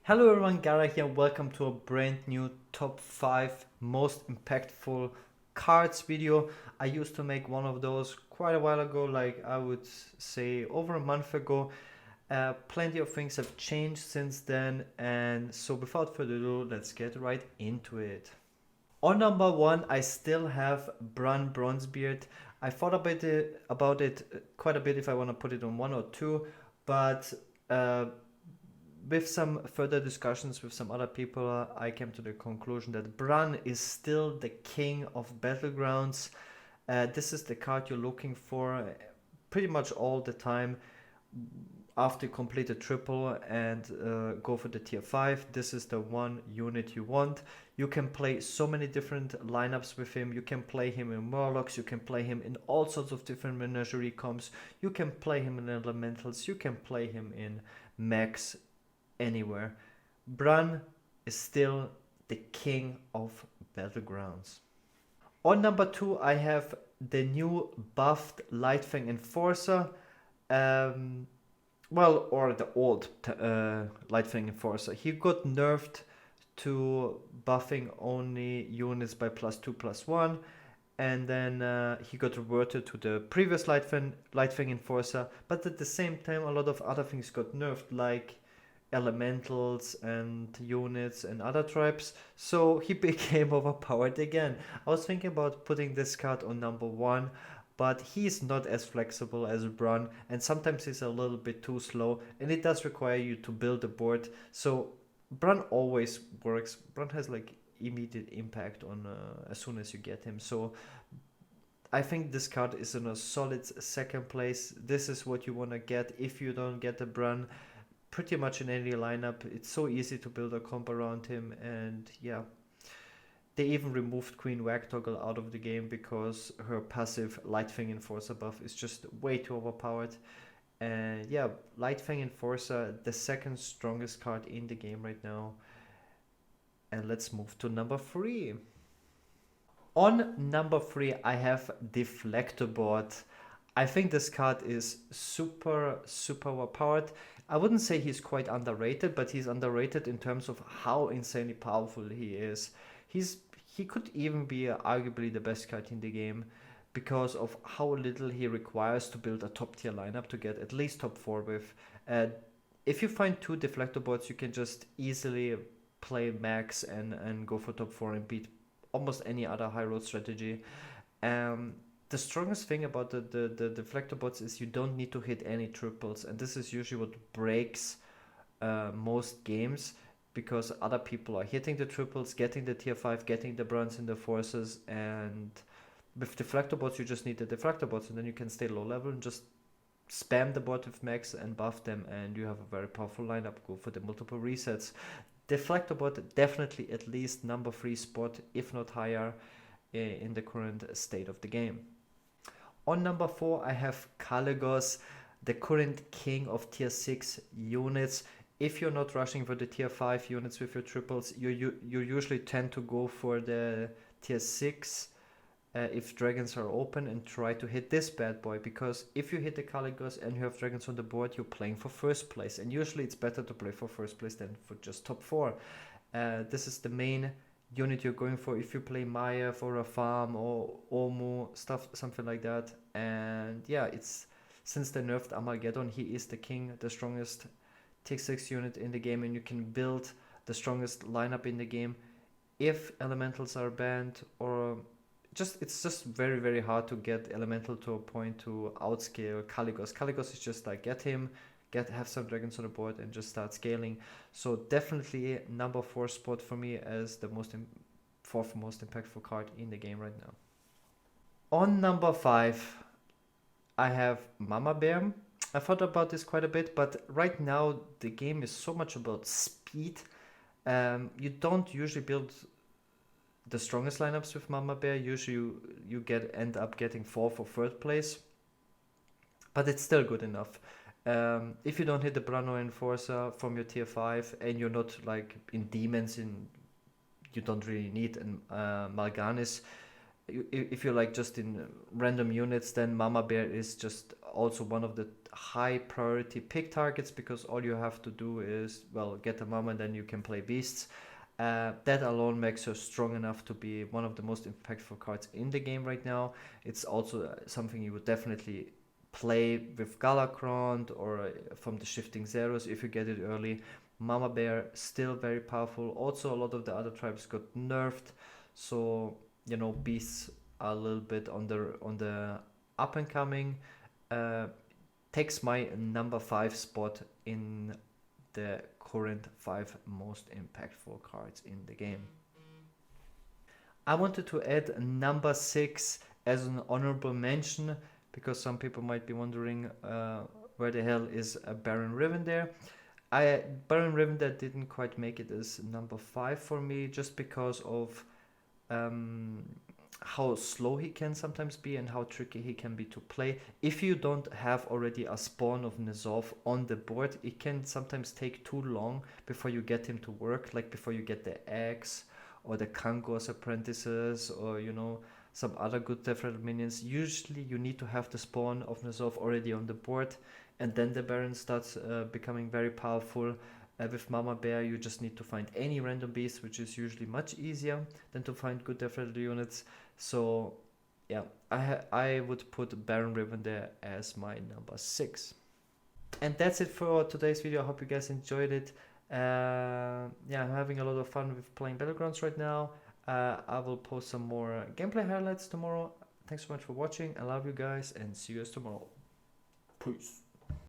Hello everyone, Gaara here. Welcome to a brand new top 5 most impactful cards video. I used to make one of those quite a while ago, like I would say over a month ago. Plenty of things have changed since then, and so without further ado, let's get right into it. On number 1, I still have Bran Bronzebeard. I thought about it quite a bit if I want to put it on 1 or 2, but uh, with some further discussions with some other people, I came to the conclusion that Bran is still the king of Battlegrounds. This is the card you're looking for pretty much all the time after you complete a triple and go for the tier 5. This is the one unit you want. You can play so many different lineups with him. You can play him in Warlocks, you can play him in all sorts of different menagerie comps, you can play him in Elementals, you can play him in mechs, anywhere. Bran is still the king of Battlegrounds. On number 2, I have the new buffed Lightfang Enforcer. Um, or the old Lightfang Enforcer. He got nerfed to buffing only units by +2/+1, and then he got reverted to the previous Lightfang Enforcer. But at the same time, a lot of other things got nerfed, like elementals and units and other tribes, so he became overpowered again. I was thinking about putting this card on number 1, but he's not as flexible as Bran, and sometimes he's a little bit too slow, and it does require you to build a board. So Bran always works. Bran has like immediate impact on as soon as you get him. So I think this card is in a solid second place. This is what you want to get if you don't get a Bran pretty much in any lineup. It's so easy to build a comp around him, and yeah, they even removed Queen Wagtoggle out of the game because her passive Lightfang Enforcer buff is just way too overpowered. And yeah, Lightfang Enforcer, the second strongest card in the game right now. And let's move to number 3. On number 3, I have Deflector board. I think this card is super overpowered. I wouldn't say he's quite underrated, but he's underrated in terms of how insanely powerful he is. He could even be arguably the best card in the game because of how little he requires to build a top tier lineup to get at least top 4 with. If you find 2 Deflector boards, you can just easily play max and go for top 4 and beat almost any other high road strategy. The strongest thing about the Deflector bots is you don't need to hit any triples, and this is usually what breaks most games, because other people are hitting the triples, getting the tier 5, getting the Brans in the forces, and with Deflector bots you just need the Deflector bots, and then you can stay low level and just spam the bot with max and buff them, and you have a very powerful lineup. Go for the multiple resets. Deflector bot definitely at least number 3 spot, if not higher, in the current state of the game. On number 4, I have Kaligos, the current king of tier 6 units. If you're not rushing for the tier 5 units with your triples, you usually tend to go for the tier 6 if dragons are open, and try to hit this bad boy, because if you hit the Kaligos and you have dragons on the board, you're playing for first place, and usually it's better to play for first place than for just top 4. This is the main unit you're going for if you play Maya for a farm or Omu stuff, something like that. And yeah, it's since they nerfed Armageddon, he is the king, the strongest tier 6 unit in the game, and you can build the strongest lineup in the game if elementals are banned, or it's just very hard to get elemental to a point to outscale Kaligos. Kaligos is just like have some dragons on the board and just start scaling. So definitely number 4 spot for me as the fourth most impactful card in the game right now. On number 5, I have Mama Bear. I thought about this quite a bit, but right now the game is so much about speed. You don't usually build the strongest lineups with Mama Bear. Usually you end up getting 4th or 3rd place, but it's still good enough. If you don't hit the Brano Enforcer from your tier 5 and you're not like in demons, you don't really need an Mal'Ganis. If you're like just in random units, then Mama Bear is just also one of the high priority pick targets, because all you have to do is, well, get a mama and then you can play beasts. That alone makes her strong enough to be one of the most impactful cards in the game right now. It's also something you would definitely play with Galakron or from the Shifting Zeros if you get it early. Mama Bear still very powerful. Also, a lot of the other tribes got nerfed, so you know, beasts are a little bit on the up and coming. Takes my number 5 spot in the current 5 most impactful cards in the game. I wanted to add number 6 as an honorable mention, because some people might be wondering where the hell is a Baron Riven there. Baron Riven that didn't quite make it as number 5 for me, just because of how slow he can sometimes be and how tricky he can be to play. If you don't have already a spawn of Nezov on the board, it can sometimes take too long before you get him to work, like before you get the eggs or the Kangos apprentices, or you know, some other good different minions. Usually you need to have the spawn of Nezov already on the board, and then the Baron starts becoming very powerful. With Mama Bear, you just need to find any random beast, which is usually much easier than to find good different units. So yeah, I would put Baron Riven there as my number 6. And that's it for today's video. I hope you guys enjoyed it. Yeah, I'm having a lot of fun with playing Battlegrounds right now. I will post some more gameplay highlights tomorrow. Thanks so much for watching. I love you guys, and see you guys tomorrow. Peace.